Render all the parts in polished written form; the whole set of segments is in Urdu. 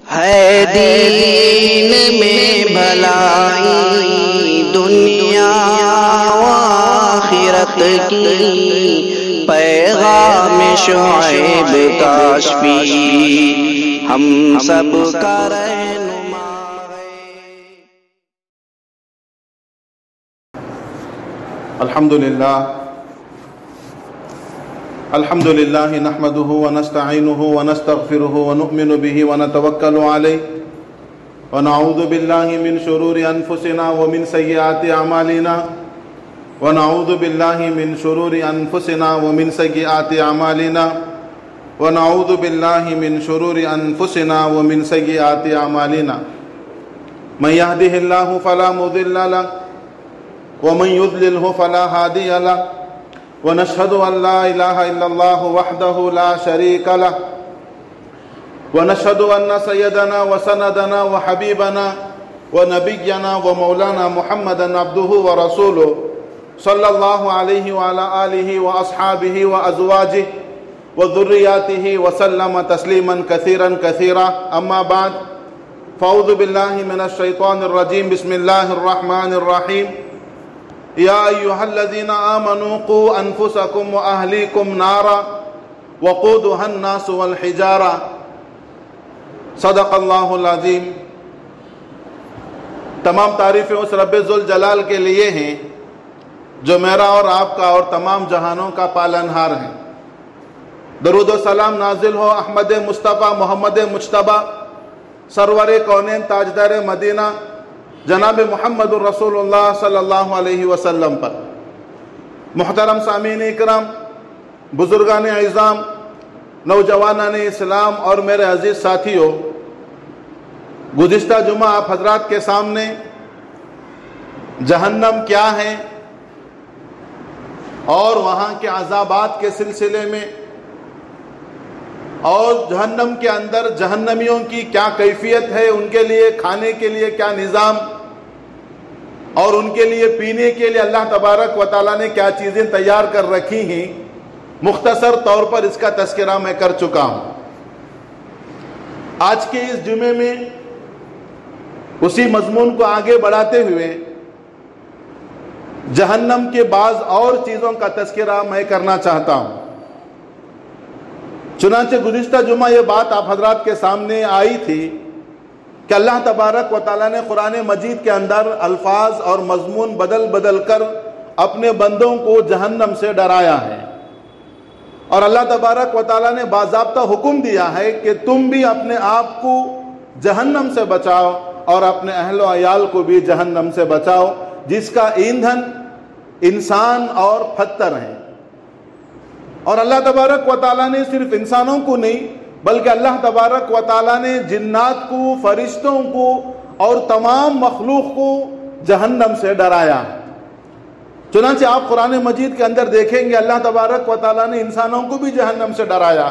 ہے دین میں بھلائی دنیا و آخرت کی، پیغام شعیب کاشفی ہم سب کا رہنما ہے۔ الحمد لله نحمده ونستعينه ونستغفره ونؤمن به ونتوكل عليه ونعوذ بالله من شرور أنفسنا ومن سيئات أعمالنا ونعوذ بالله من شرور أنفسنا ومن سيئات أعمالنا ونعوذ بالله من شرور أنفسنا ومن سيئات أعمالنا من يهده الله فلا مضل له ومن يضلله فلا هادي له ونشهد أن لا إله إلا الله وحده لا شريك له ونشهد أن سيدنا وسندنا وحبيبنا ونبينا ومولانا محمدا عبده ورسوله صلى الله عليه وعلى آله وأصحابه وأزواجه وذرياته وسلم تسليما كثيرا كثيرا. أما بعد، فأعوذ بالله من الشيطان الرجيم. بسم الله الرحمن الرحيم. يا أيها الذين آمنوا قوا أنفسكم وأهليكم نارا وقودها الناس والحجارة. صدق اللہ العظیم. تمام تعریفیں اس رب ذوالجلال کے لیے ہیں جو میرا اور آپ کا اور تمام جہانوں کا پالنہار ہے. درود و سلام نازل ہو احمد مصطفیٰ محمد مجتبیٰ سرور کونین تاجدار مدینہ جناب محمد الرسول اللہ صلی اللہ علیہ وسلم پر. محترم سامعین اکرام، بزرگان اعظام، نوجوانان اسلام اور میرے عزیز ساتھیوں، گزشتہ جمعہ آپ حضرات کے سامنے جہنم کیا ہے اور وہاں کے عذابات کے سلسلے میں اور جہنم کے اندر جہنمیوں کی کیا کیفیت ہے، ان کے لیے کھانے کے لیے کیا نظام اور ان کے لیے پینے کے لیے اللہ تبارک و تعالیٰ نے کیا چیزیں تیار کر رکھی ہیں، مختصر طور پر اس کا تذکرہ میں کر چکا ہوں. آج کے اس جمعے میں اسی مضمون کو آگے بڑھاتے ہوئے جہنم کے بعض اور چیزوں کا تذکرہ میں کرنا چاہتا ہوں. چنانچہ گزشتہ جمعہ یہ بات آپ حضرات کے سامنے آئی تھی کہ اللہ تبارک و تعالیٰ نے قرآن مجید کے اندر الفاظ اور مضمون بدل بدل کر اپنے بندوں کو جہنم سے ڈرایا ہے، اور اللہ تبارک و تعالیٰ نے باضابطہ حکم دیا ہے کہ تم بھی اپنے آپ کو جہنم سے بچاؤ اور اپنے اہل و عیال کو بھی جہنم سے بچاؤ، جس کا ایندھن انسان اور پتھر ہیں. اور اللہ تبارک و تعالیٰ نے صرف انسانوں کو نہیں بلکہ اللہ تبارک و تعالیٰ نے جنات کو، فرشتوں کو اور تمام مخلوق کو جہنم سے ڈرایا. چنانچہ آپ قرآن مجید کے اندر دیکھیں گے اللہ تبارک و تعالیٰ نے انسانوں کو بھی جہنم سے ڈرایا،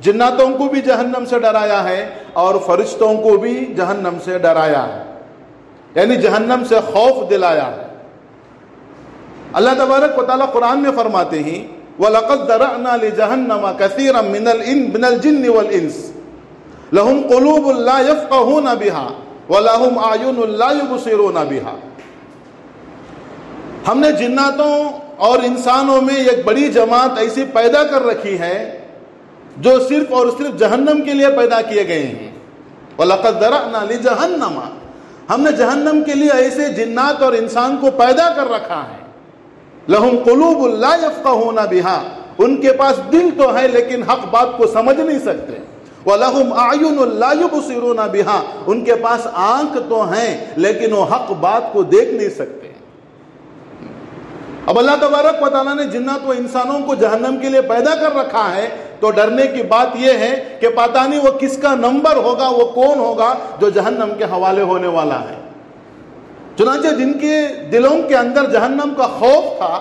جناتوں کو بھی جہنم سے ڈرایا ہے اور فرشتوں کو بھی جہنم سے ڈرایا ہے، یعنی جہنم سے خوف دلایا ہے. اللہ تبارک و تعالیٰ قرآن میں فرماتے ہیں وَلَقَدْ ذَرَأْنَا لِجَهَنَّمَ كَثِيرًا مِنَ الْجِنِّ وَالْإِنسِ لَهُمْ قُلُوبٌ لَا يَفْقَهُونَ بِهَا وَلَهُمْ أَعْيُنٌ لَا يُبْصِرُونَ بِهَا. ہم نے جناتوں اور انسانوں میں ایک بڑی جماعت ایسی پیدا کر رکھی ہے جو صرف اور صرف جہنم کے لیے پیدا کیے گئے ہیں. وَلَقَدْ ذَرَأْنَا لِجَهَنَّمَ، ہم نے جہنم کے لیے ایسے جنات اور انسان کو پیدا کر رکھا ہے. لہم قلوب لا یفقہون بہا، ان کے پاس دل تو ہے لیکن حق بات کو سمجھ نہیں سکتے. وَلَهُمْ أَعْيُنٌ لَا يُبْصِرُونَ بِهَا، ان کے پاس آنکھ تو ہیں لیکن وہ حق بات کو دیکھ نہیں سکتے. اب اللہ تبارک و تعالیٰ نے جنات و انسانوں کو جہنم کے لیے پیدا کر رکھا ہے تو ڈرنے کی بات یہ ہے کہ پتہ نہیں وہ کس کا نمبر ہوگا، وہ کون ہوگا جو جہنم کے حوالے ہونے والا ہے. چنانچہ جن کے دلوں کے اندر جہنم کا خوف تھا،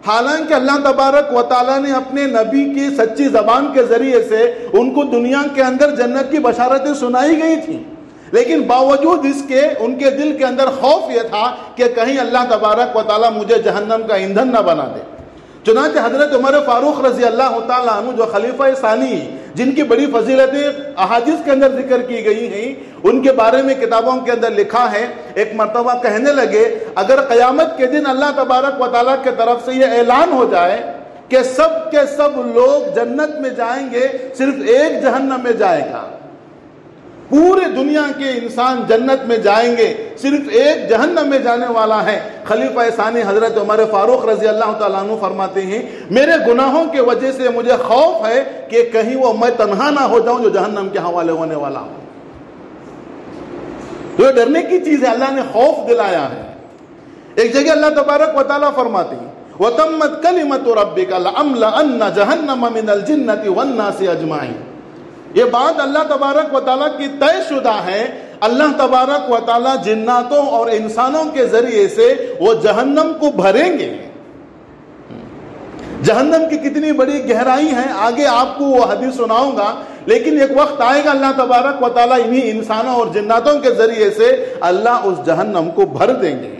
حالانکہ اللہ تبارک و تعالیٰ نے اپنے نبی کی سچی زبان کے ذریعے سے ان کو دنیا کے اندر جنت کی بشارتیں سنائی گئی تھیں، لیکن باوجود اس کے ان کے دل کے اندر خوف یہ تھا کہ کہیں اللہ تبارک و تعالیٰ مجھے جہنم کا ایندھن نہ بنا دے. چنانچہ حضرت عمر فاروق رضی اللہ تعالیٰ عنہ جو خلیفہ ثانی جن کی بڑی فضیلتیں احادیث کے اندر ذکر کی گئی ہیں، ان کے بارے میں کتابوں کے اندر لکھا ہے۔ ایک مرتبہ کہنے لگے اگر قیامت کے دن اللہ تبارک و تعالیٰ کے طرف سے یہ اعلان ہو جائے کہ سب کے سب لوگ جنت میں جائیں گے، صرف ایک جہنم میں جائے گا، پورے دنیا کے انسان جنت میں جائیں گے، صرف ایک جہنم میں جانے والا ہے، خلیفہ ثانی حضرت عمر فاروق رضی اللہ تعالیٰ عنہ فرماتے ہیں میرے گناہوں کی وجہ سے مجھے خوف ہے کہ کہیں وہ میں تنہا نہ ہو جاؤں جو جہنم کے حوالے ہونے والا ہوں۔ تو یہ ڈرنے کی چیز ہے، اللہ نے خوف دلایا ہے۔ ایک جگہ اللہ تبارک و تعالیٰ فرماتے ہیں وَتَمَّتْ كَلِمَةُ رَبِّكَ لَأَمْلَأَنَّ جَهَنَّمَ مِنَ الْجِنَّةِ وَالنَّاسِ أَجْمَعِينَ۔ یہ بات اللہ تبارک و تعالیٰ کی طے شدہ ہے، اللہ تبارک و تعالیٰ جناتوں اور انسانوں کے ذریعے سے وہ جہنم کو بھریں گے۔ جہنم کی کتنی بڑی گہرائی ہے آگے آپ کو وہ حدیث سناؤں گا، لیکن ایک وقت آئے گا اللہ تبارک و تعالیٰ انہی انسانوں اور جناتوں کے ذریعے سے اللہ اس جہنم کو بھر دیں گے۔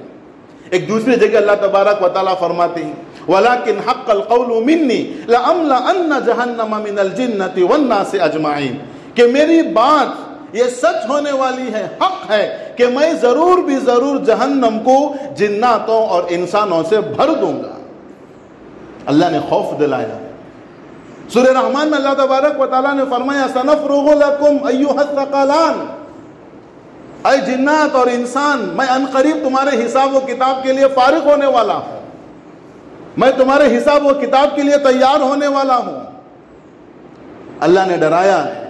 ایک دوسری جگہ اللہ تبارک و تعالیٰ فرماتے ہیں وَلَكِنْ حَقَّ الْقَوْلُ مِنِّي لَأَمْلَأَنَّ جَهَنَّمَ مِنَ الْجِنَّةِ وَالنَّاسِ أَجْمَعِينَ، کہ میری بات یہ سچ ہونے والی ہے، حق ہے کہ میں ضرور بھی ضرور جہنم کو جناتوں اور انسانوں سے بھر دوں گا۔ اللہ نے خوف دلایا۔ سورہ رحمان میں اللہ تبارک و تعالیٰ نے فرمایا سَنَفْرُغُ لَكُمْ أَيُّهَا الثَّقَلَانِ، اے جنات اور انسان میں عنقریب تمہارے حساب و کتاب کے لیے فارغ ہونے والا ہوں، میں تمہارے حساب و کتاب کے لیے تیار ہونے والا ہوں۔ اللہ نے ڈرایا ہے۔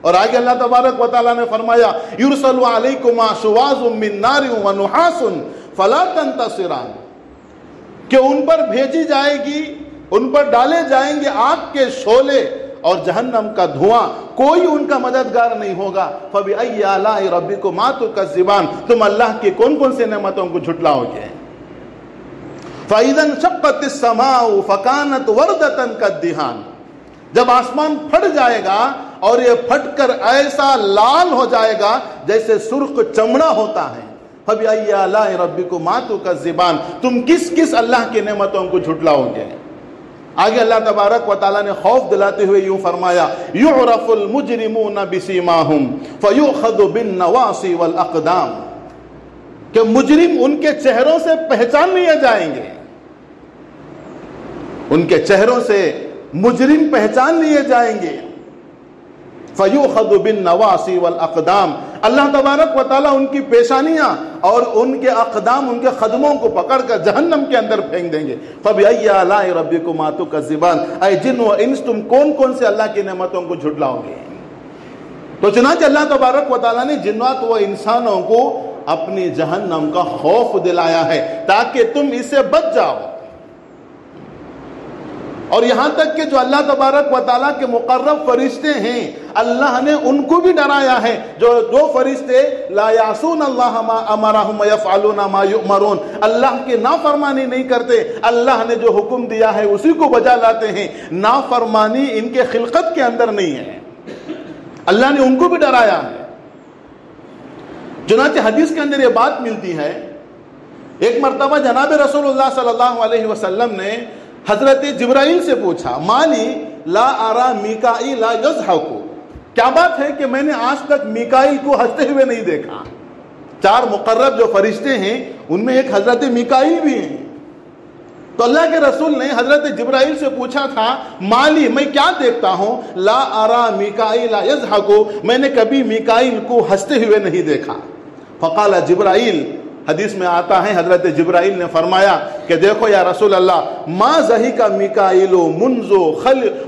اور آگے اللہ تبارک و تعالیٰ نے فرمایا یُرْسَلُ عَلَيْكُمَا شُوَاظٌ مِّن نَّارٍ وَنُحَاسٌ فَلَا تَنتَصِرَانِ، کہ ان پر بھیجی جائے گی، ان پر ڈالے جائیں گے آگ کے شعلے اور جہنم کا دھواں، کوئی ان کا مددگار نہیں ہوگا۔ فَبِأَيِّ آلَاءِ رَبِّكُمَا تُكَذِّبَانِ، تم اللہ کی کون کون سے نعمتوں کو جھٹلاؤ گے۔ فَإِذَا انشَقَّتِ السَّمَاءُ فَكَانَتْ وَرْدَةً كَالدِّهَانِ، جب آسمان پھٹ جائے گا اور یہ پھٹ کر ایسا لال ہو جائے گا جیسے سرخ چمڑا ہوتا ہے۔ فَبِأَيِّ آلَاءِ رَبِّكُمَا تُكَذِّبَانِ، تم کس کس اللہ کی نعمتوں کو جھٹلاؤ گے۔ آگے اللہ تبارک و تعالیٰ نے خوف دلاتے ہوئے یوں فرمایا یُعْرَفُ الْمُجْرِمُونَ بِسِیمَاهُمْ فَيُؤْخَذُ بِالنَّوَاصِي وَالْأَقْدَامِ، کہ مجرم ان کے چہروں سے پہچان لیے جائیں گے، ان کے چہروں سے مجرم پہچان لیے جائیں گے۔ فَيُؤْخَذُ بِالنَّوَاصِي وَالْأَقْدَامِ، اللہ تبارک و تعالیٰ ان کی پیشانیاں اور ان کے اقدام، ان کے قدموں کو پکڑ کر جہنم کے اندر پھینک دیں گے۔ فَبِأَيِّ آلَاءِ رَبِّكُمَا تُكَذِّبَانِ، اے جن و انس تم کون کون سے اللہ کی نعمتوں کو جھٹلاؤ گے۔ تو چنانچہ اللہ تبارک و تعالیٰ نے جنات و انسانوں کو اپنی جہنم کا خوف دلایا ہے تاکہ تم اس سے بچ جاؤ۔ اور یہاں تک کہ جو اللہ تبارک و تعالیٰ کے مقرب فرشتے ہیں اللہ نے ان کو بھی ڈرایا ہے، جو دو فرشتے لا یعصون اللہ ما امرہم ویفعلون ما یؤمرون، اللہ کی نافرمانی نہیں کرتے، اللہ نے جو حکم دیا ہے اسی کو بجا لاتے ہیں، نافرمانی ان کے خلقت کے اندر نہیں ہے، اللہ نے ان کو بھی ڈرایا ہے۔ چنانچہ حدیث کے اندر یہ بات ملتی ہے، ایک مرتبہ جناب رسول اللہ صلی اللہ علیہ وسلم نے حضرت جبرائیل سے پوچھا مالی لا ارا میکائیل یضحک، کیا بات ہے کہ میں نے آج تک میکائیل کو ہنستے ہوئے نہیں دیکھا۔ چار مقرب جو فرشتے ہیں ان میں ایک حضرت میکائیل بھی ہیں۔ تو اللہ کے رسول نے حضرت جبرائیل سے پوچھا تھا مالی میں کیا دیکھتا ہوں لا ارا میکائیل یضحک، میں نے کبھی میکائیل کو ہنستے ہوئے نہیں دیکھا۔ فقال جبرائیل، حدیث میں آتا ہے حضرت جبرائیل نے فرمایا کہ دیکھو یا رسول اللہ ما ضحک میکائیل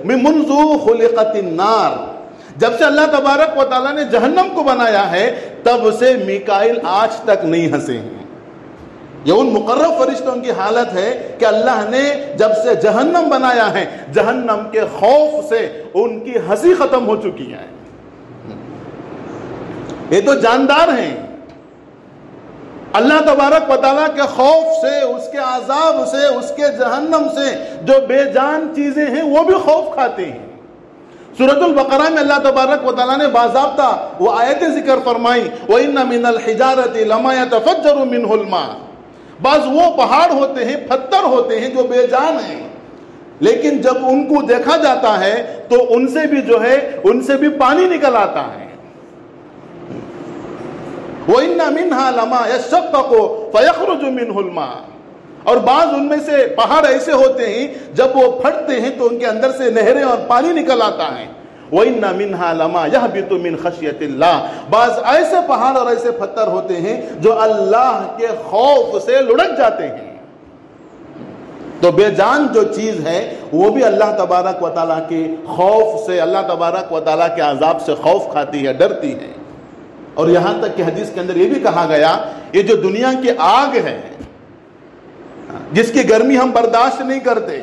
منذ خلقت النار، جب سے اللہ تبارک و تعالیٰ نے جہنم کو بنایا ہے تب سے میکائیل آج تک نہیں ہنسے ہیں۔ یہ ان مقرب فرشتوں کی حالت ہے کہ اللہ نے جب سے جہنم بنایا ہے جہنم کے خوف سے ان کی ہنسی ختم ہو چکی ہے۔ یہ تو جاندار ہیں، اللہ تبارک و تعالیٰ کے خوف سے، اس کے عذاب سے، اس کے جہنم سے جو بے جان چیزیں ہیں وہ بھی خوف کھاتے ہیں۔ سورۃ البقرہ میں اللہ تبارک و تعالیٰ نے باضابطہ وہ آیتیں ذکر فرمائی وَإِنَّ مِنَ الْحِجَارَةِ لَمَا يَتَفَجَّرُ مِنْهُ الْمَاءُ، بعض وہ پہاڑ ہوتے ہیں، پتھر ہوتے ہیں جو بے جان ہیں، لیکن جب ان کو دیکھا جاتا ہے تو ان سے بھی جو ہے ان سے بھی پانی نکل آتا ہے. وَإِنَّ مِنْهَا لَمَا يَشَّقَّقُ فَيَخْرُجُ مِنْهُ الْمَاءُ, اور بعض ان میں سے پہاڑ ایسے ہوتے ہیں جب وہ پھٹتے ہیں تو ان کے اندر سے نہریں اور پانی نکل آتا ہے. وَإِنَّ مِنْهَا لَمَا يَهْبِطُ مِنْ خَشْيَةِ اللَّهِ, بعض ایسے پہاڑ اور ایسے پتھر ہوتے ہیں جو اللہ کے خوف سے لڑک جاتے ہیں. تو بے جان جو چیز ہے وہ بھی اللہ تبارک و تعالیٰ کے خوف سے, اللہ تبارک و تعالیٰ کے عذاب سے خوف کھاتی ہے, ڈرتی ہے. اور یہاں تک کہ حدیث کے اندر یہ بھی کہا گیا, یہ جو دنیا کی آگ ہے جس کی گرمی ہم برداشت نہیں کرتے,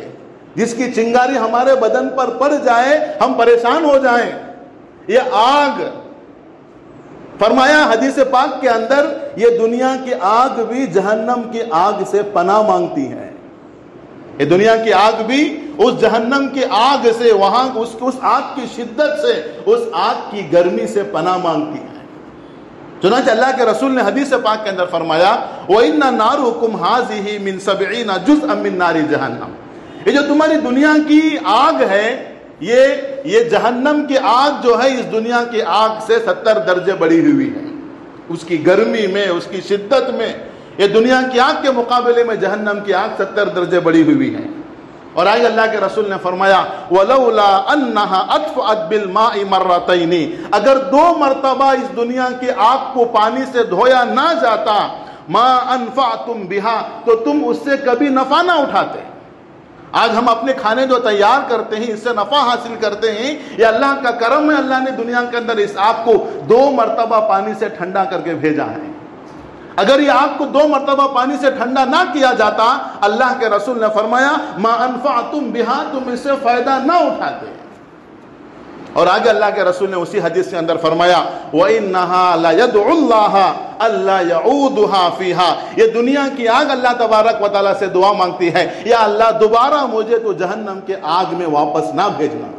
جس کی چنگاری ہمارے بدن پر پڑ جائے ہم پریشان ہو جائیں, یہ آگ, فرمایا حدیث پاک کے اندر, یہ دنیا کی آگ بھی جہنم کی آگ سے پناہ مانگتی ہے. یہ دنیا کی آگ بھی اس جہنم کی آگ سے, وہاں اس آگ کی شدت سے, اس آگ کی گرمی سے پناہ مانگتی ہے. چنانچہ اللہ کے رسول نے حدیث پاک کے اندر فرمایا وَإِنَّ نَارُكُمْ هَذِهِ مِنْ 70 جُزْءًا مِنْ نَارِ جَهَنَّمَ, یہ جو تمہاری دنیا کی آگ ہے, یہ جہنم کی آگ جو ہے اس دنیا کی آگ سے 70 درجے بڑی ہوئی ہے. اس کی گرمی میں, اس کی شدت میں, یہ دنیا کی آگ کے مقابلے میں جہنم کی آگ 70 درجے بڑی ہوئی ہے. اور آئے اللہ کے رسول نے فرمایا وَلَوْلَا أَنَّهَا أَطْفَأَتْ بِالْمَاءِ مَرَّتَيْنِ, اگر 2 مرتبہ اس دنیا کی آگ کو پانی سے دھویا نہ جاتا, مَا أَنْفَعْتُمْ بِهَا, تو تم اس سے کبھی نفع نہ اٹھاتے. آج ہم اپنے کھانے جو تیار کرتے ہیں اس سے نفع حاصل کرتے ہیں, یہ اللہ کا کرم ہے, اللہ نے دنیا کے اندر اس آگ کو 2 مرتبہ پانی سے ٹھنڈا کر کے بھیجا ہے. اگر یہ آگ کو 2 مرتبہ پانی سے ٹھنڈا نہ کیا جاتا, اللہ کے رسول نے فرمایا ما انفعتم بها, تم اس سے فائدہ نہ اٹھاتے. اور آگے اللہ کے رسول نے اسی حدیث کے اندر فرمایا وَإِنَّهَا لَيَدْعُ اللَّهَ أَلَّا يَعُودُهَا فِيهَا, یہ دنیا کی آگ اللہ تبارک و تعالیٰ سے دعا مانگتی ہے, یا اللہ دوبارہ مجھے تو جہنم کے آگ میں واپس نہ بھیجنا.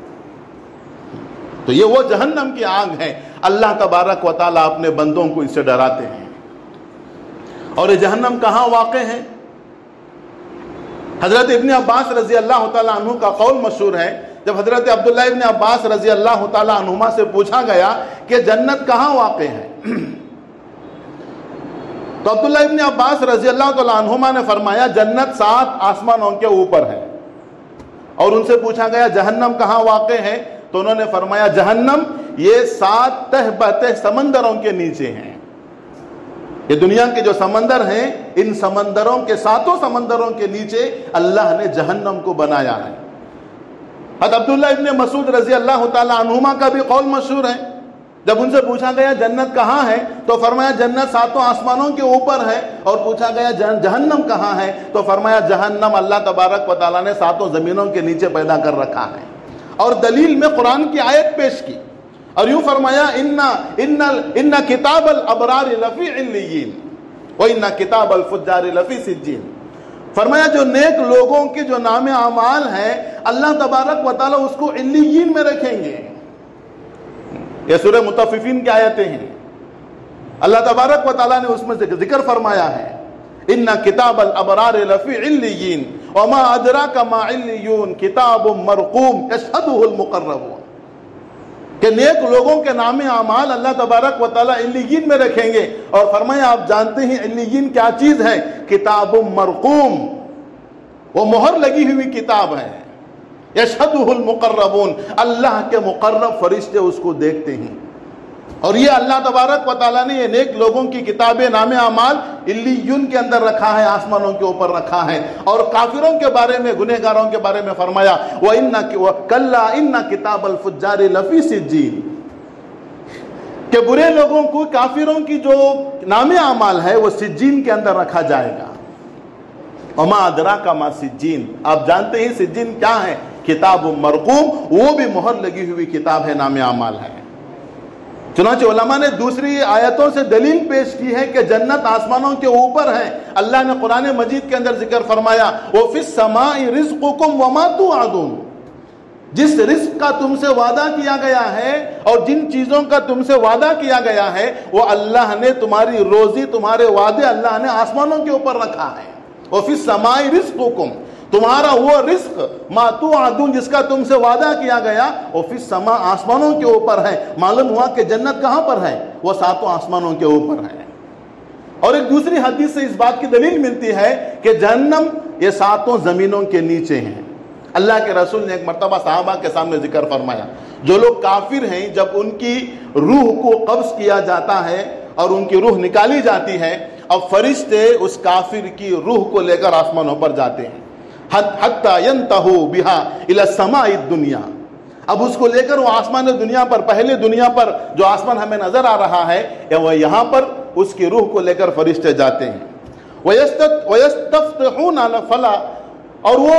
تو یہ وہ جہنم کی آگ ہے, اللہ تبارک و تعالیٰ اپنے بندوں کو اس سے ڈراتے ہیں. اور یہ جہنم کہاں واقع ہے؟ حضرت ابن عباس رضی اللہ تعالیٰ عنہ کا قول مشہور ہے, جب حضرت عبداللہ ابن عباس رضی اللہ تعالیٰ عنہما سے پوچھا گیا کہ جنت کہاں واقع ہے, تو عبداللہ ابن عباس رضی اللہ تعالیٰ عنہما نے فرمایا جنت 7 آسمانوں کے اوپر ہے. اور ان سے پوچھا گیا جہنم کہاں واقع ہے, تو انہوں نے فرمایا جہنم یہ 7 تہ بتہ سمندروں کے نیچے ہیں. یہ دنیا کے جو سمندر ہیں, ان سمندروں کے 7 سمندروں کے نیچے اللہ نے جہنم کو بنایا ہے. حضرت عبداللہ ابن مسعود رضی اللہ تعالیٰ عنہما کا بھی قول مشہور ہے, جب ان سے پوچھا گیا جنت کہاں ہے تو فرمایا جنت 7 آسمانوں کے اوپر ہے. اور پوچھا گیا جہنم کہاں ہے تو فرمایا جہنم اللہ تبارک و تعالیٰ نے 7 زمینوں کے نیچے پیدا کر رکھا ہے. اور دلیل میں قرآن کی آیت پیش کی, اور یوں فرمایا ان کتاب الابرار لفی علیین وان کتاب الفجار لفی سجین. فرمایا جو نیک لوگوں کے جو نام اعمال ہیں اللہ تبارک و تعالیٰ اس کو علیین میں رکھیں گے. یہ سورہ مطففین کی آیتیں ہیں, اللہ تبارک و تعالیٰ نے اس میں ذکر فرمایا ہے ان کتاب الابرار لفی علیین وما ادراک ما علیون کتاب مرقوم یشہدہ المقربون, کہ نیک لوگوں کے نام اعمال اللہ تبارک و تعالیٰ علیین میں رکھیں گے. اور فرمایا آپ جانتے ہیں علیین کیا چیز ہے؟ کتاب مرقوم, وہ مہر لگی ہوئی کتاب ہے. یشہدہ المقربون, اللہ کے مقرب فرشتے اس کو دیکھتے ہیں. اور یہ اللہ تبارک و تعالیٰ نے یہ نیک لوگوں کی کتابیں نام اعمال علیین کے اندر رکھا ہے, آسمانوں کے اوپر رکھا ہے. اور کافروں کے بارے میں, گنہگاروں کے بارے میں فرمایا کلا ان کتاب الفجار لفی سجین, کہ برے لوگوں کو, کافروں کی جو نام اعمال ہے وہ سجین کے اندر رکھا جائے گا. وما ادراک ما سجین, آپ جانتے ہیں سجین کیا ہے؟ کتاب مرقوم, وہ بھی مہر لگی ہوئی کتاب ہے, نام اعمال ہے. چنانچہ علماء نے دوسری آیتوں سے دلیل پیش کی ہے کہ جنت آسمانوں کے اوپر ہے. اللہ نے قرآن مجید کے اندر ذکر فرمایا وَفِي السَّمَاءِ رِزْقُكُمْ وَمَا تُوعَدُونَ, جس رزق کا تم سے وعدہ کیا گیا ہے اور جن چیزوں کا تم سے وعدہ کیا گیا ہے وہ اللہ نے, تمہاری روزی, تمہارے وعدے اللہ نے آسمانوں کے اوپر رکھا ہے. وَفِي السَّمَاءِ رِزْقُكُمْ, تمہارا وہ رزق ما توعدون جس کا تم سے وعدہ کیا گیا وہ فی السماء آسمانوں کے اوپر ہے. معلوم ہوا کہ جنت کہاں پر ہے؟ وہ ساتوں آسمانوں کے اوپر ہے. اور ایک دوسری حدیث سے اس بات کی دلیل ملتی ہے کہ جہنم یہ ساتوں زمینوں کے نیچے ہیں. اللہ کے رسول نے ایک مرتبہ صحابہ کے سامنے ذکر فرمایا جو لوگ کافر ہیں جب ان کی روح کو قبض کیا جاتا ہے اور ان کی روح نکالی جاتی ہے اب فرشتے اس کافر کی روح کو لے کر آسمانوں پر جاتے ہیں حتی ینتہو بہا الی السماء الدنیا. اب اس کو لے کر وہ آسمان دنیا پر پہلے دنیا پر جو آسمان ہمیں نظر آ رہا ہے وہ یہاں پر اس کی روح کو لے کر فرشتے جاتے ہیں. وَيَسْتَفْتِحُونَ فَلَا اور وہ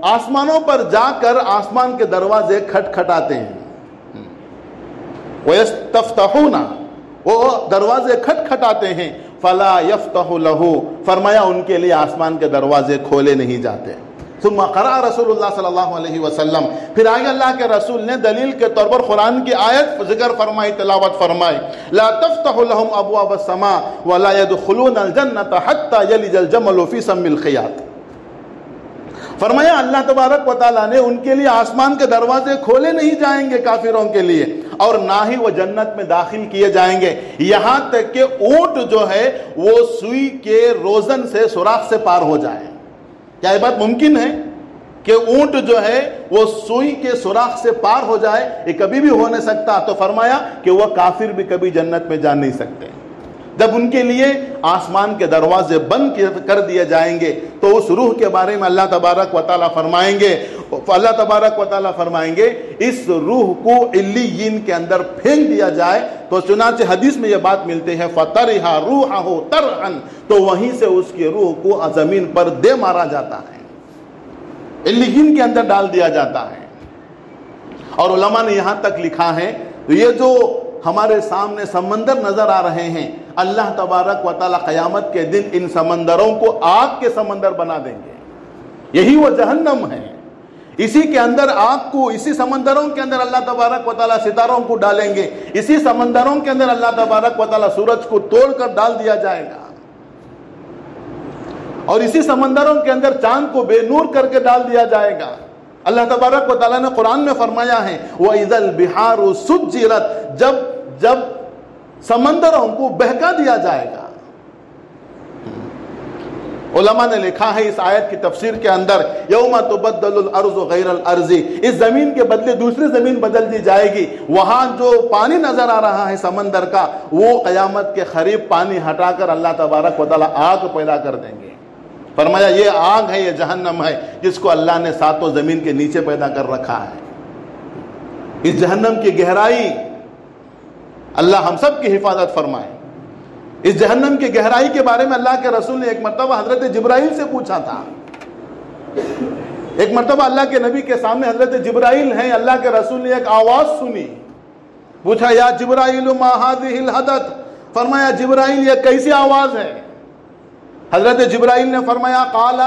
آسمانوں پر جا کر آسمان کے دروازے کھٹکھٹاتے ہیں. وَيَسْتَفْتَحُونَ وہ دروازے کھٹکھٹاتے ہیں. فَلَا يَفْتَحُ لَهُ فرمایا ان کے لیے آسمان کے دروازے کھولے نہیں جاتے. ثم قرأ رسول اللہ صلی اللہ علیہ وسلم پھر آگے اللہ کے رسول نے دلیل کے طور پر قرآن کی آیت ذکر فرمائی تلاوت فرمائی لا تفتح لهم ابواب السماء ولا يدخلون الجنة حتى يلج الجمل في سم الخياط. فرمایا اللہ تبارک و تعالیٰ نے ان کے لیے آسمان کے دروازے کھولے نہیں جائیں گے کافروں کے لیے اور نہ ہی وہ جنت میں داخل کیے جائیں گے یہاں تک کہ اونٹ جو ہے وہ سوئی کے روزن سے سوراخ سے پار ہو جائے. کیا یہ بات ممکن ہے کہ اونٹ جو ہے وہ سوئی کے سوراخ سے پار ہو جائے؟ یہ کبھی بھی ہو نہیں سکتا. تو فرمایا کہ وہ کافر بھی کبھی جنت میں جا نہیں سکتے. جب ان کے لیے آسمان کے دروازے بند کر دیے جائیں گے تو اس روح کے بارے میں اللہ تبارک و تعالیٰ فرمائیں گے اس روح کو علیین کے اندر پھینک دیا جائے. تو چنانچہ حدیث میں یہ بات ملتی ہے فَطَرِحَ رُوحَهُ تَرْعًا تو وہیں سے اس کی روح کو زمین پر دے مارا جاتا ہے علیین کے اندر ڈال دیا جاتا ہے. اور علماء نے یہاں تک لکھا ہے یہ جو ہمارے سامنے سمندر نظر آ رہے ہیں اللہ تبارک و تعالی قیامت کے دن ان سمندروں کو آگ کے سمندر بنا دیں گے. یہی وہ جہنم ہے. اسی کے اندر آگ کو اسی سمندروں کے اندر اللہ تبارک و تعالی ستاروں کو ڈالیں گے. اسی سمندروں کے اندر اللہ تبارک و تعالی سورج کو توڑ کر ڈال دیا جائے گا اور اسی سمندروں کے اندر چاند کو بے نور کر کے ڈال دیا جائے گا. اللہ تبارک و تعالیٰ نے قرآن میں فرمایا ہے وَإِذَا الْبِحَارُ سُجِّرَتْ جب سمندروں کو بہکا دیا جائے گا. علماء نے لکھا ہے اس آیت کی تفسیر کے اندر یوم تبدل الارض غیر الارض اس زمین کے بدلے دوسری زمین بدل دی جائے گی. وہاں جو پانی نظر آ رہا ہے سمندر کا وہ قیامت کے قریب پانی ہٹا کر اللہ تبارک و تعالیٰ آگ پیدا کر دیں گے. فرمایا یہ آگ ہے یہ جہنم ہے جس کو اللہ نے ساتوں زمین کے نیچے پیدا کر رکھا ہے. اس جہنم کی گہرائی اللہ ہم سب کی حفاظت فرمائے. اس جہنم کی گہرائی کے بارے میں اللہ کے رسول نے ایک مرتبہ حضرت جبرائیل سے پوچھا تھا. ایک مرتبہ اللہ کے نبی کے سامنے حضرت جبرائیل ہیں. اللہ کے رسول نے ایک آواز سنی. پوچھا یا جبرائیل ما هذه الحدث فرمایا جبرائیل یہ کیسی آواز ہے؟ حضرت جبرائیل نے فرمایا قال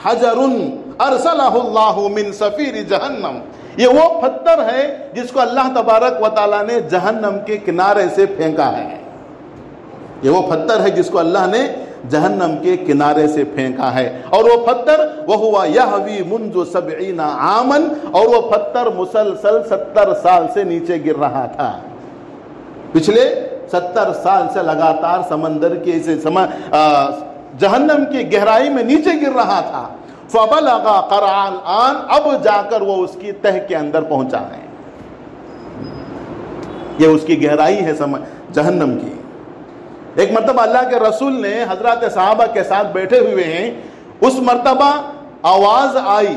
حجر ارسلہ اللہ من سفیر جہنم یہ وہ پتھر ہے جس کو اللہ تبارک و تعالیٰ نے جہنم کے کنارے سے پھینکا ہے. یہ وہ پتھر ہے جس کو اللہ نے جہنم کے کنارے سے پھینکا ہے. اور وہ پتھر وَهُوَ يَهْوِي مُنْذُ 70 عَامًا اور وہ پتھر مسلسل 70 سال سے نیچے گر رہا تھا. پچھلے 70 سال سے لگاتار سمندر کے جہنم کی گہرائی میں نیچے گر رہا تھا. فَبَلَغَ قَرْعَ الْآن اب جا کر وہ اس کی تہ کے اندر پہنچا ہے. یہ اس کی گہرائی ہے جہنم کی. ایک مرتبہ اللہ کے رسول نے حضرات صحابہ کے ساتھ بیٹھے ہوئے ہیں. اس مرتبہ آواز آئی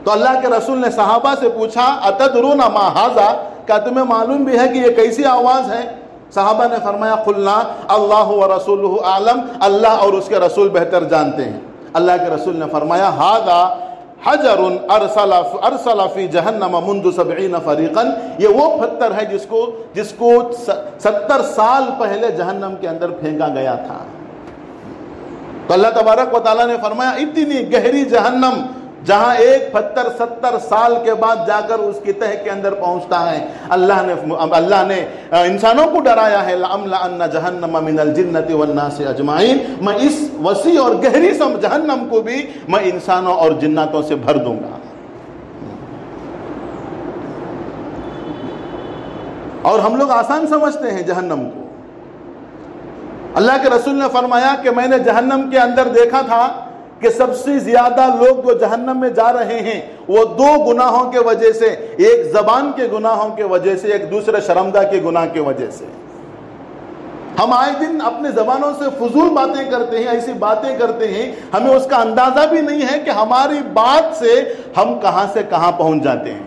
تو اللہ کے رسول نے صحابہ سے پوچھا اتدرون ما ھذا کیا تمہیں معلوم بھی ہے کہ یہ کیسی آواز ہے؟ صحابہ نے فرمایا قلنا اللہ ورسولہ اعلم اللہ اور اس کے رسول بہتر جانتے ہیں. اللہ کے رسول نے فرمایا ھذا حجر ارسل فی جہنم منذ 70 فریقا یہ وہ پتھر ہے جس کو 70 سال پہلے جہنم کے اندر پھینکا گیا تھا. تو اللہ تبارک و تعالیٰ نے فرمایا اتنی گہری جہنم جہاں ایک پتھر 70 سال کے بعد جا کر اس کی تہ کے اندر پہنچتا ہے۔ اللہ نے انسانوں کو ڈرایا ہے لَأَمْلَأَنَّ جَهَنَّمَ مِنَ الْجِنَّةِ وَالنَّاسِ أَجْمَعِينَ، میں اس وسیع اور گہری جہنم کو بھی میں انسانوں اور جناتوں سے بھر دوں گا۔ اور ہم لوگ آسان سمجھتے ہیں جہنم کو۔ اللہ کے رسول نے فرمایا کہ میں نے جہنم کے اندر دیکھا تھا کہ سب سے زیادہ لوگ جو جہنم میں جا رہے ہیں وہ 2 گناہوں کے وجہ سے، ایک زبان کے گناہوں کے وجہ سے، ایک دوسرے شرمگاہ کے گناہ کے وجہ سے۔ ہم آئے دن اپنے زبانوں سے فضول باتیں کرتے ہیں، ایسی باتیں کرتے ہیں، ہمیں اس کا اندازہ بھی نہیں ہے کہ ہماری بات سے ہم کہاں سے کہاں پہنچ جاتے ہیں۔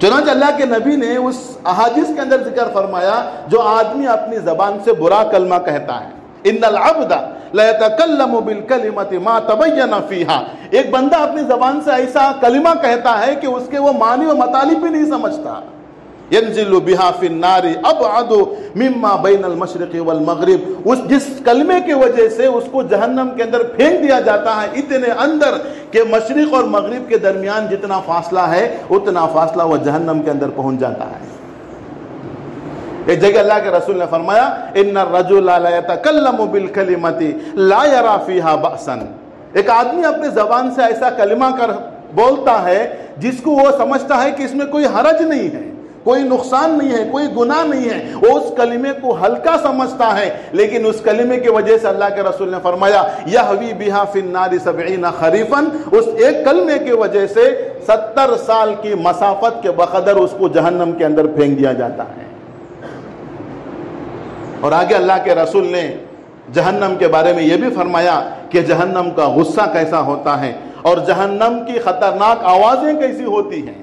چنانچہ اللہ کے نبی نے اس احادیث کے اندر ذکر فرمایا، جو آدمی اپنی زبان سے برا کلمہ کہتا ہے، ان العبد لا يتكلم بالكلمة ما تبين فيها، ایک بندہ اپنی زبان سے ایسا کلمہ کہتا ہے کہ اس کے وہ معنی و مطالب بھی نہیں سمجھتا۔ ينزل بها في النار ابعد مما بين المشرق والمغرب، اس جس کلمے کی وجہ سے اس کو جہنم کے اندر پھینک دیا جاتا ہے اتنے اندر کہ مشرق اور مغرب کے درمیان جتنا فاصلہ ہے اتنا فاصلہ وہ جہنم کے اندر پہنچ جاتا ہے۔ ایک جگہ اللہ کے رسول نے فرمایا ان الرجل لا يتكلم بالكلمة لا يرى فيها بأسا، ایک آدمی اپنی زبان سے ایسا کلمہ بولتا ہے جس کو وہ سمجھتا ہے کہ اس میں کوئی حرج نہیں ہے، کوئی نقصان نہیں ہے، کوئی گناہ نہیں ہے، وہ اس کلمے کو ہلکا سمجھتا ہے، لیکن اس کلمے کی وجہ سے اللہ کے رسول نے فرمایا یہوی بہا فی النار 70 خریفا، اس ایک کلمے کی وجہ سے 70 سال کی مسافت کے بقدر اس کو جہنم کے اندر پھینک دیا جاتا ہے۔ اور آگے اللہ کے رسول نے جہنم کے بارے میں یہ بھی فرمایا کہ جہنم کا غصہ کیسا ہوتا ہے اور جہنم کی خطرناک آوازیں کیسی ہوتی ہیں۔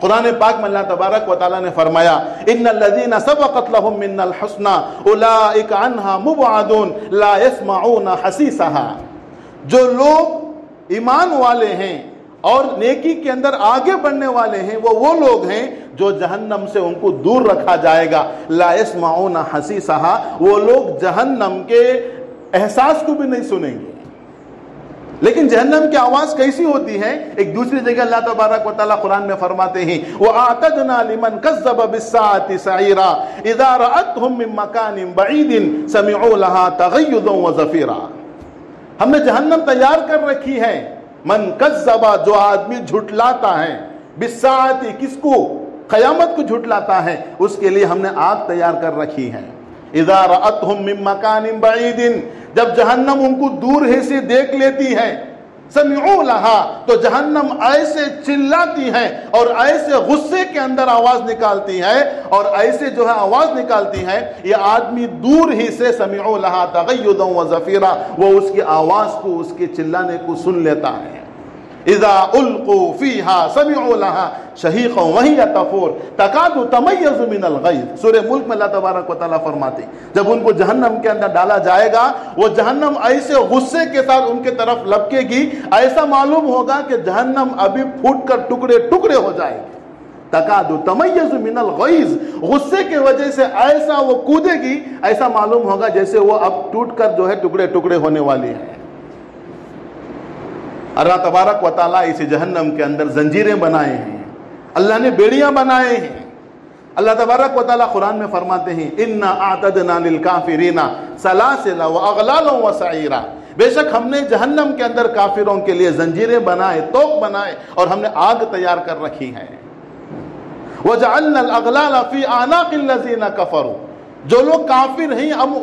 قرآن پاک میں اللہ تبارک و تعالیٰ نے فرمایا ان الذین سبقت لهم منا الحسنى اولئک عنها مبعدون لا يسمعون حسیسها، جو لوگ ایمان والے ہیں اور نیکی کے اندر آگے بڑھنے والے ہیں وہ لوگ ہیں جو جہنم سے ان کو دور رکھا جائے گا۔ لا يسمعون حسیسها، وہ لوگ جہنم کے احساس کو بھی نہیں سنیں گے۔ لیکن جہنم کی آواز کیسی ہوتی ہے؟ ایک دوسری جگہ اللہ تبارک و تعالیٰ قرآن میں فرماتے ہیں وَأَعْتَدْنَا لِمَنْ كَذَّبَ بِالسَّاعَةِ سَعِيرًا إِذَا رَأَتْهُم مِّن مَّكَانٍ بَعِيدٍ سَمِعُوا لَهَا تَغَيُّظًا وَزَفِيرًا، ہم نے جہنم تیار کر رکھی ہے۔ من کذب، جو آدمی جھٹلاتا ہے، بالساعۃ، کس کو؟ قیامت کو جھٹلاتا ہے، اس کے لیے ہم نے آگ تیار کر رکھی ہے۔ اذا رأتهم من مکان بعید، جب جہنم ان کو دور ہی سے دیکھ لیتی ہے، سمعوا لها، تو جہنم ایسے چلاتی ہے اور ایسے غصے کے اندر آواز نکالتی ہے اور ایسے جو ہے آواز نکالتی ہے، یہ آدمی دور ہی سے سمعوا لها تغیظا وزفیرا، وہ اس کی آواز کو، اس کے چلانے کو سن لیتا ہے۔ اذا القوا فيها سمعوا لها شهيقا وهي تفور تكاد تميز من الغيظ، سورہ ملک میں اللہ تبارک و تعالیٰ فرماتے ہیں جب ان کو جہنم کے اندر ڈالا جائے گا، وہ جہنم ایسے غصے کے ساتھ ان کے طرف لپکے گی، ایسا معلوم ہوگا کہ جہنم ابھی پھوٹ کر ٹکڑے ٹکڑے ہو جائے گی۔ تکاد تمیز من الغیظ، غصے کی وجہ سے ایسا وہ کودے گی، ایسا معلوم ہوگا جیسے وہ اب ٹوٹ کر جو ہے ٹکڑے ٹکڑے ہونے والی ہے۔ اللہ تبارک و تعالیٰ اس جہنم کے اندر زنجیریں بنائے ہیں، اللہ نے بیڑیاں بنائے ہیں۔ اللہ تبارک و تعالیٰ قرآن میں فرماتے ہیں اِنَّا أَعْتَدْنَا لِلْكَافِرِينَ سَلَاسِلَ وَأَغْلَالًا وَسَعِيرًا، بے شک ہم نے جہنم کے اندر کافروں کے لیے زنجیریں بنائے، توق بنائے، اور ہم نے آگ تیار کر رکھی ہے۔ وَجَعَلْنَا الْأَغْلَالَ فِي أَعْنَاقِ الَّذِينَ كَفَرُوا، جو لوگ کافر ہیں ہم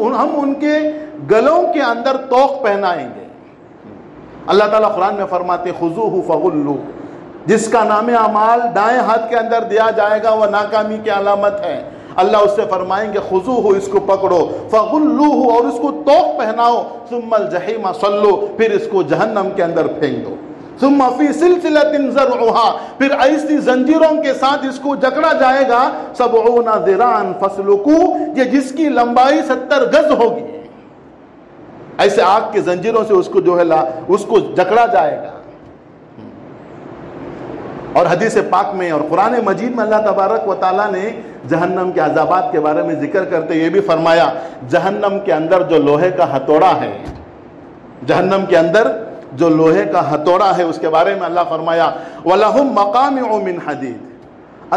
ان کے گلوں کے اندر توق پہنائیں گے۔ اللہ تعالیٰ قرآن میں فرماتے خذوہ فغلو، جس کا نام اعمال دائیں ہاتھ کے اندر دیا جائے گا وہ ناکامی کی علامت ہے۔ اللہ اس سے فرمائیں گے خذوہ، اس کو پکڑو، فغلوہ، اور اس کو توق پہناؤ، ثم الجحیم صلو، پھر اس کو جہنم کے اندر پھینک دو، ثم فی سلسلۃ ذرعها، پھر ایسی زنجیروں کے ساتھ اس کو جکڑا جائے گا، 70 ذراعا فاسلکوہ، یہ جس کی لمبائی 70 گز ہوگی، ایسے آگ کے زنجیروں سے اس کو جو ہے اس کو جکڑا جائے گا۔ اور حدیث پاک میں اور قرآن مجید میں اللہ تبارک و تعالیٰ نے جہنم کے عذابات کے بارے میں ذکر کرتے یہ بھی فرمایا جہنم کے اندر جو لوہے کا ہتھوڑا ہے، جہنم کے اندر جو لوہے کا ہتھوڑا ہے اس کے بارے میں اللہ فرمایا وَلَهُمْ مَقَامِعُ مِنْ حَدِيدٍ،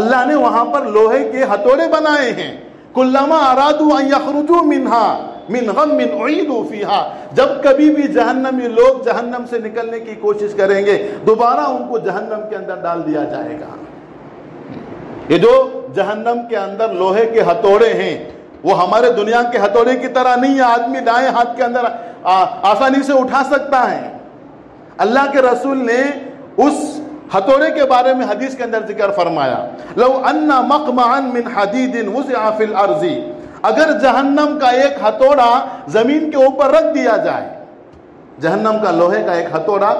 اللہ نے وہاں پر لوہے کے ہتھوڑے بنائے ہیں. كُلَّمَا أَرَادُوا أَن يَخْرُجُوا مِنْهَا مِنْ غَمٍّ أُعِيدُوا فِيهَا، جب کبھی بھی جہنمی لوگ جہنم سے نکلنے کی کوشش کریں گے دوبارہ ان کو جہنم کے اندر ڈال دیا جائے گا. یہ جو جہنم کے اندر لوہے کے ہتھوڑے ہیں وہ ہمارے دنیا کے ہتھوڑے کی طرح نہیں ہے آدمی دائیں ہاتھ کے اندر آسانی سے اٹھا سکتا ہے. اللہ کے رسول نے اس ہتھوڑے کے بارے میں حدیث کے اندر ذکر فرمایا لو ان مقمعا من حدید وضع فی الارض، اگر جہنم کا ایک ہتھوڑا زمین کے اوپر رکھ دیا جائے، جہنم کا لوہے کا ایک ہتھوڑا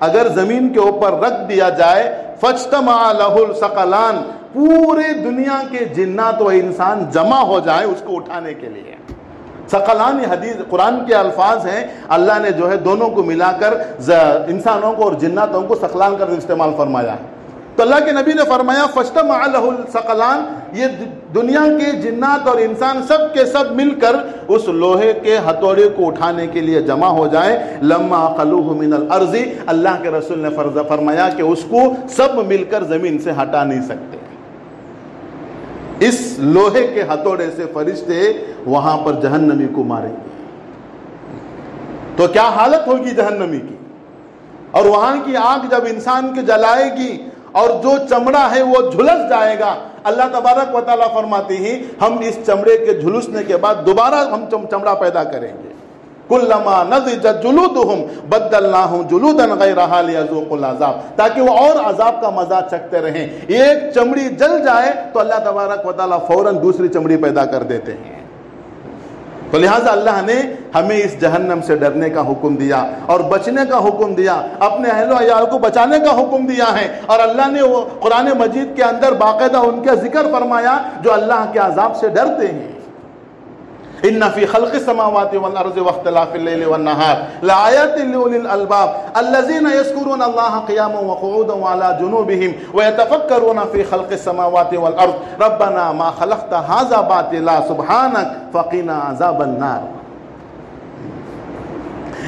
اگر زمین کے اوپر رکھ دیا جائے فاجتمع له الثقلان، پورے دنیا کے جنات و انسان جمع ہو جائیں اس کو اٹھانے کے لیے. ثقلان یہ حدیث قرآن کے الفاظ ہیں، اللہ نے جو ہے دونوں کو ملا کر انسانوں کو اور جناتوں کو ثقلان کر استعمال فرمایا. تو اللہ کے نبی نے فرمایا فاجتمع له الثقلان، یہ دنیا کے جنات اور انسان سب کے سب مل کر اس لوہے کے ہتھوڑے کو اٹھانے کے لیے جمع ہو جائیں. لما خلوه من الارض، اللہ کے رسول نے فرمایا کہ اس کو سب مل کر زمین سے ہٹا نہیں سکتے. اس لوہے کے ہتھوڑے سے فرشتے وہاں پر جہنمی کو ماریں گے. تو کیا حالت ہوگی جہنمی کی، اور وہاں کی آگ جب انسان کے جلائے گی اور جو چمڑا ہے وہ جھلس جائے گا. اللہ تبارک و تعالیٰ فرماتے ہیں ہم اس چمڑے کے جھلسنے کے بعد دوبارہ ہم چمڑا پیدا کریں گے. کلما نضجت جلودہم بدلناہم جلودا غیرہا لیذوقوا العذاب، تاکہ وہ اور عذاب کا مزہ چکھتے رہیں. ایک چمڑی جل جائے تو اللہ تبارک و تعالیٰ فوراً دوسری چمڑی پیدا کر دیتے ہیں. تو لہٰذا اللہ نے ہمیں اس جہنم سے ڈرنے کا حکم دیا اور بچنے کا حکم دیا، اپنے اہل و عیال کو بچانے کا حکم دیا ہے. اور اللہ نے وہ قرآن مجید کے اندر باقاعدہ ان کا ذکر فرمایا جو اللہ کے عذاب سے ڈرتے ہیں. ان فی خلق السماوات والارض واختلاف الليل والنهار لآیات لأولی الالباب الذین یذکرون اللہ قیاما وقعودا وعلی جنوبہم ویتفکرون فی خلق السماوات والارض ربنا ما خلقت ھذا باطلا سبحانک فقنا عذاب النار.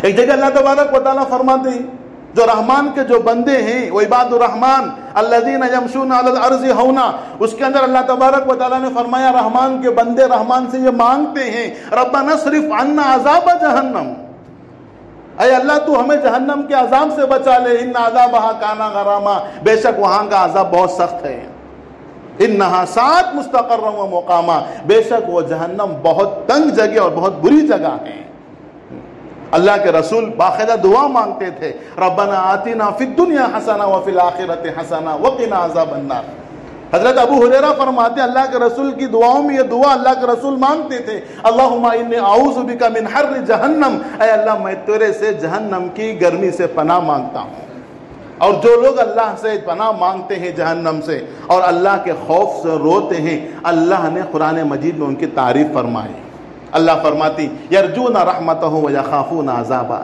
ایک جگہ اللہ تبارک و تعالیٰ فرماتے ہیں جو رحمان کے جو بندے ہیں وہ عباد الرحمن الذین یمشون علی الارض ہونا، اس کے اندر اللہ تبارک و تعالیٰ نے فرمایا رحمان کے بندے رحمان سے یہ مانگتے ہیں ربنا اصرف عنا عذاب جہنم، اے اللہ تو ہمیں جہنم کے عذاب سے بچا لے. ان عذابہا کان غراما، بے شک وہاں کا عذاب بہت سخت ہے. انہا ساعت مستقرا و مقاما، بے شک وہ جہنم بہت تنگ جگہ اور بہت بری جگہ ہے. اللہ کے رسول باقاعدہ دعا مانگتے تھے ربنا آتنا فی الدنیا حسنہ وفی الآخرۃ حسنہ وقنا عذاب النار. حضرت ابو ہریرہ فرماتے ہیں اللہ کے رسول کی دعاؤں میں یہ دعا اللہ کے رسول مانگتے تھے اللہم انی اعوذ بک من حر جہنم، اے اللہ میں تیرے سے جہنم کی گرمی سے پناہ مانگتا ہوں. اور جو لوگ اللہ سے پناہ مانگتے ہیں جہنم سے اور اللہ کے خوف سے روتے ہیں، اللہ نے قرآن مجید میں ان کی تعریف فرمائی. اللہ فرماتی یرجون رحمتہ ویخافون عذابہ،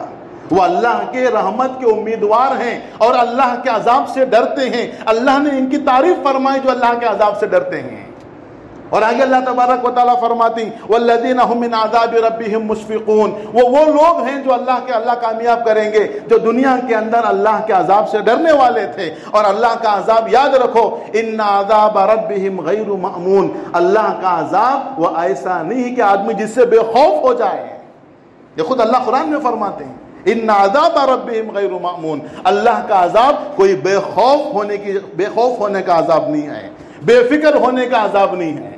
وہ اللہ کے رحمت کے امیدوار ہیں اور اللہ کے عذاب سے ڈرتے ہیں. اللہ نے ان کی تعریف فرمائی جو اللہ کے عذاب سے ڈرتے ہیں. اور آگے اللہ تبارک و تعالیٰ فرماتی والذین هم من عذاب ربهم مشفقون، وہ لوگ ہیں جو اللہ کامیاب کریں گے جو دنیا کے اندر اللہ کے عذاب سے ڈرنے والے تھے. اور اللہ کا عذاب یاد رکھو ان عذاب ربهم غیر مأمون، اللہ کا عذاب وہ ایسا نہیں کہ آدمی جس سے بے خوف ہو جائے. یہ خود اللہ قرآن میں فرماتے ہیں ان عذاب ربهم غیر مأمون، اللہ کا عذاب کوئی بے خوف ہونے کا عذاب نہیں ہے، بے فکر ہونے کا عذاب نہیں ہے.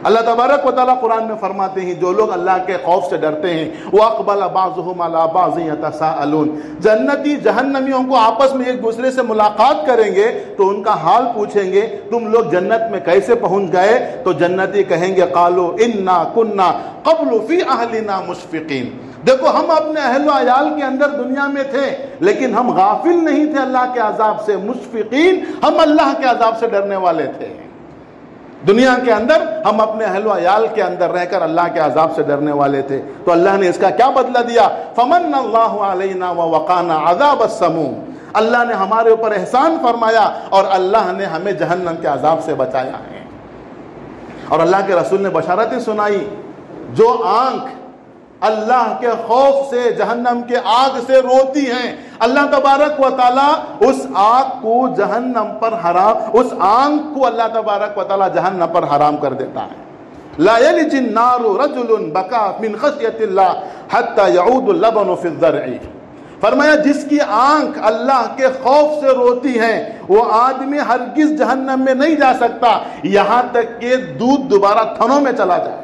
اللہ تبارک و تعالیٰ قرآن میں فرماتے ہیں جو لوگ اللہ کے خوف سے ڈرتے ہیں وَأَقْبَلَ بَعْضُهُمْ عَلَى بَعْضٍ يَتَسَاءَلُونَ، جنتی جہنمیوں کو آپس میں ایک دوسرے سے ملاقات کریں گے تو ان کا حال پوچھیں گے تم لوگ جنت میں کیسے پہنچ گئے؟ تو جنتی کہیں گے قَالُوا إِنَّا كُنَّا قَبْلُ فِي أَهْلِنَا مُشْفِقِينَ، دیکھو ہم اپنے اہل و عیال کے اندر دنیا میں تھے لیکن ہم غافل نہیں تھے اللہ کے عذاب سے، مشفقین ہم اللہ کے عذاب سے ڈرنے والے تھے. دنیا کے اندر ہم اپنے اہل و عیال کے اندر رہ کر اللہ کے عذاب سے ڈرنے والے تھے. تو اللہ نے اس کا کیا بدلہ دیا؟ فمن اللہ علینا ووقانا عذاب السموم، اللہ نے ہمارے اوپر احسان فرمایا اور اللہ نے ہمیں جہنم کے عذاب سے بچایا ہے. اور اللہ کے رسول نے بشارتیں سنائی جو آنکھ اللہ کے خوف سے جہنم کے آگ سے روتی ہیں. اللہ تبارک و تعالیٰ اس آگ کو جہنم پر حرام، اس آگ کو اللہ تبارک و تعالیٰ جہنم پر حرام کر دیتا ہے. لا یلج النار رجل بکا من خشیت اللہ حتی یعود اللبن فی الزرع. فرمایا جس کی آنکھ اللہ کے خوف سے روتی ہے وہ آدمی ہرگز جہنم میں نہیں جا سکتا یہاں تک کہ دودھ دوبارہ تھنوں میں چلا جائے.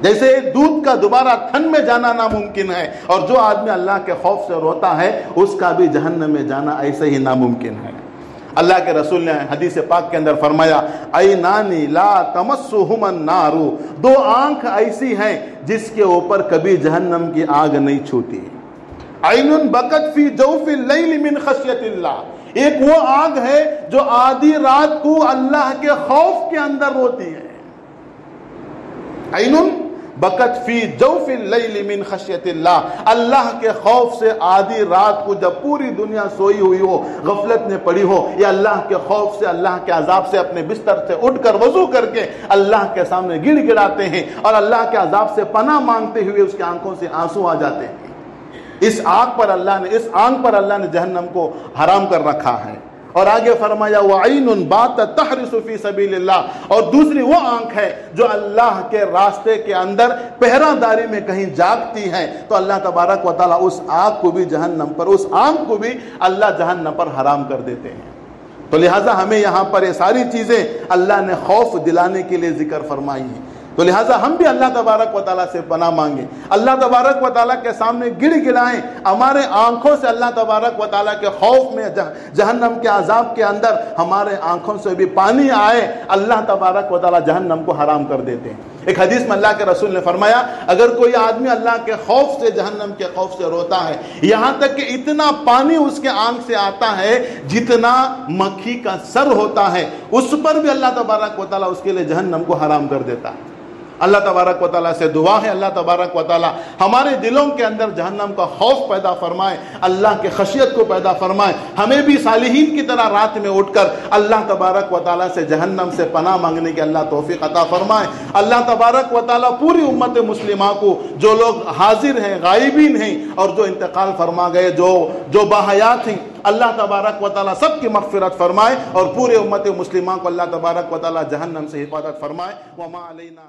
جیسے دودھ کا دوبارہ تھن میں جانا ناممکن ہے، اور جو آدمی اللہ کے خوف سے روتا ہے اس کا بھی جہنم میں جانا ایسے ہی ناممکن ہے. اللہ کے رسول نے حدیث پاک کے اندر فرمایا عینانی لا تمسہما النار، دو آنکھ ایسی ہیں جس کے اوپر کبھی جہنم کی آگ نہیں چھوتی. عین بکت فی جوف اللیل من خشیت اللہ، ایک وہ آگ ہے جو آدھی رات کو اللہ کے خوف کے اندر روتی ہے. عین بکت فی جوف اللیل من خشیت اللہ، اللہ کے خوف سے آدھی رات کو جب پوری دنیا سوئی ہوئی ہو، غفلت میں پڑی ہو، یا اللہ کے خوف سے، اللہ کے عذاب سے اپنے بستر سے اٹھ کر وضو کر کے اللہ کے سامنے گڑ گڑاتے ہیں اور اللہ کے عذاب سے پناہ مانگتے ہوئے اس کی آنکھوں سے آنسو آ جاتے ہیں. اس آنکھ پر اللہ نے جہنم کو حرام کر رکھا ہے. اور آگے فرمایا وَعَيْنٌ بَاتَتْ تَحْرِسُ فِي سَبِيلِ اللَّهِ، اور دوسری وہ آنکھ ہے جو اللہ کے راستے کے اندر پہرہ داری میں کہیں جاگتی ہے، تو اللہ تبارک و تعالیٰ اس آنکھ کو بھی جہنم پر، اس آنکھ کو بھی اللہ جہنم پر حرام کر دیتے ہیں. تو لہٰذا ہمیں یہاں پر یہ ساری چیزیں اللہ نے خوف دلانے کے لیے ذکر فرمائی ہیں. تو لہٰذا ہم بھی اللہ تبارک و تعالیٰ سے پناہ مانگیں، اللہ تبارک و تعالیٰ کے سامنے گڑ گڑائیں. ہمارے آنکھوں سے اللہ تبارک و تعالیٰ کے خوف میں، جہنم کے عذاب کے اندر ہمارے آنکھوں سے بھی پانی آئے، اللہ تبارک و تعالیٰ جہنم کو حرام کر دیتے ہیں. ایک حدیث میں اللہ کے رسول نے فرمایا اگر کوئی آدمی اللہ کے خوف سے، جہنم کے خوف سے روتا ہے، یہاں تک کہ اتنا پانی اس کے آنکھ سے آتا ہے جتنا مکھی کا سر ہوتا ہے، اس پر بھی اللہ تبارک و تعالیٰ اس کے لیے جہنم کو حرام کر دیتا ہے. اللہ تبارک و تعالیٰ سے دعا ہے اللہ تبارک و تعالیٰ ہمارے دلوں کے اندر جہنم کا خوف پیدا فرمائے، اللہ کے خشیت کو پیدا فرمائے. ہمیں بھی صالحین کی طرح رات میں اٹھ کر اللہ تبارک و تعالیٰ سے جہنم سے پناہ مانگنے کی اللہ توفیق عطا فرمائے. اللہ تبارک و تعالیٰ پوری امت مسلمہ کو، جو لوگ حاضر ہیں، غائبین ہیں، اور جو انتقال فرما گئے، جو باحیات ہیں، اللہ تبارک و تعالیٰ سب کی مغفرت فرمائے، اور پورے امت مسلمہ کو اللہ تبارک و تعالیٰ جہنم سے حفاظت فرمائے. وما علینا